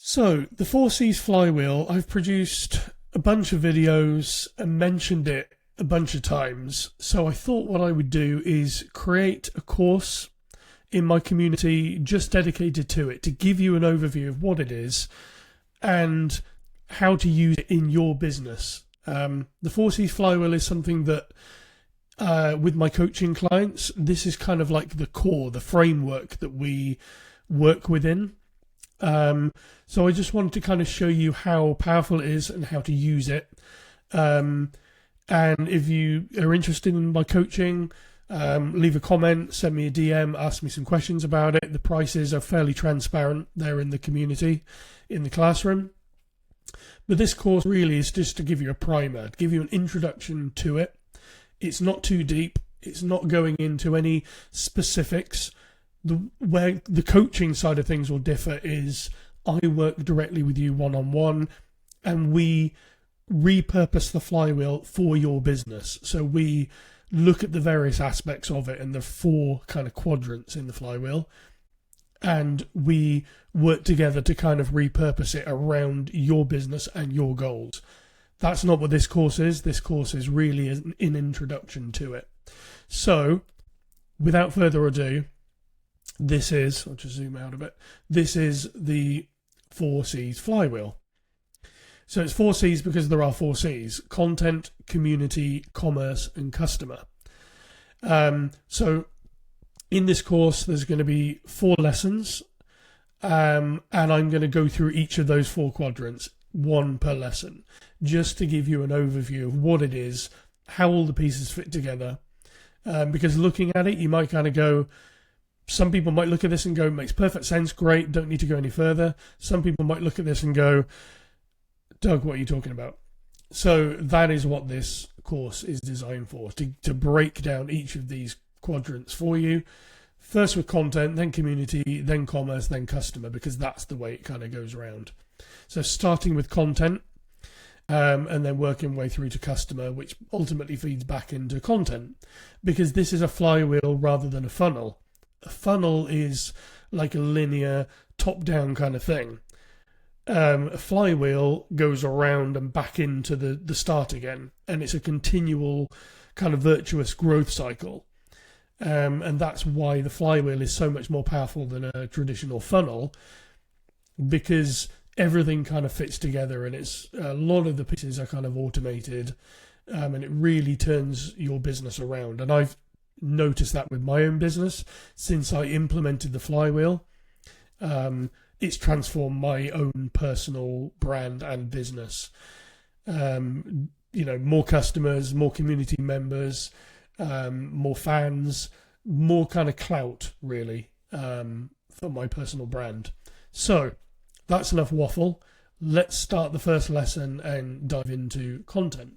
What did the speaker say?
So, the 4Cs Flywheel, I've produced a bunch of videos and mentioned it a bunch of times. So I thought what I would do is create a course in my community just dedicated to it, to give you an overview of what it is and how to use it in your business. The 4Cs Flywheel is something that with my coaching clients, this is kind of like the core, the framework that we work within. So I just wanted to kind of show you how powerful it is and how to use it. And if you are interested in my coaching, leave a comment, send me a DM, ask me some questions about it. The prices are fairly transparent there in the community, in the classroom. But this course really is just to give you a primer, to give you an introduction to it. It's not too deep. It's not going into any specifics. Where the coaching side of things will differ is I work directly with you one-on-one, and we repurpose the flywheel for your business. So we look at the various aspects of it and the four kind of quadrants in the flywheel, and we work together to kind of repurpose it around your business and your goals. That's not what this course is. This course is really an introduction to it. So without further ado, this is, I'll just zoom out a bit, this is the 4Cs Flywheel. So it's 4Cs because there are 4Cs: content, community, commerce, and customer. So in this course, there's going to be 4 lessons, and I'm going to go through each of those 4 quadrants, one per lesson, just to give you an overview of what it is, how all the pieces fit together. Because looking at it, you might kind of go, some people might look at this and go, makes perfect sense, great, don't need to go any further. Some people might look at this and go, Doug, what are you talking about? So that is what this course is designed for, to break down each of these quadrants for you. First with content, then community, then commerce, then customer, because that's the way it kind of goes around. So starting with content, and then working way through to customer, which ultimately feeds back into content, because this is a flywheel rather than a funnel. A funnel is like a linear top-down kind of thing. A flywheel goes around and back into the start again, and it's a continual kind of virtuous growth cycle. And that's why the flywheel is so much more powerful than a traditional funnel, because everything kind of fits together, and it's a lot of the pieces are kind of automated, and it really turns your business around. And I've noticed that with my own business since I implemented the flywheel. It's transformed my own personal brand and business. More customers, more community members, more fans, more kind of clout, really, for my personal brand. So that's enough waffle. Let's start the first lesson and dive into content.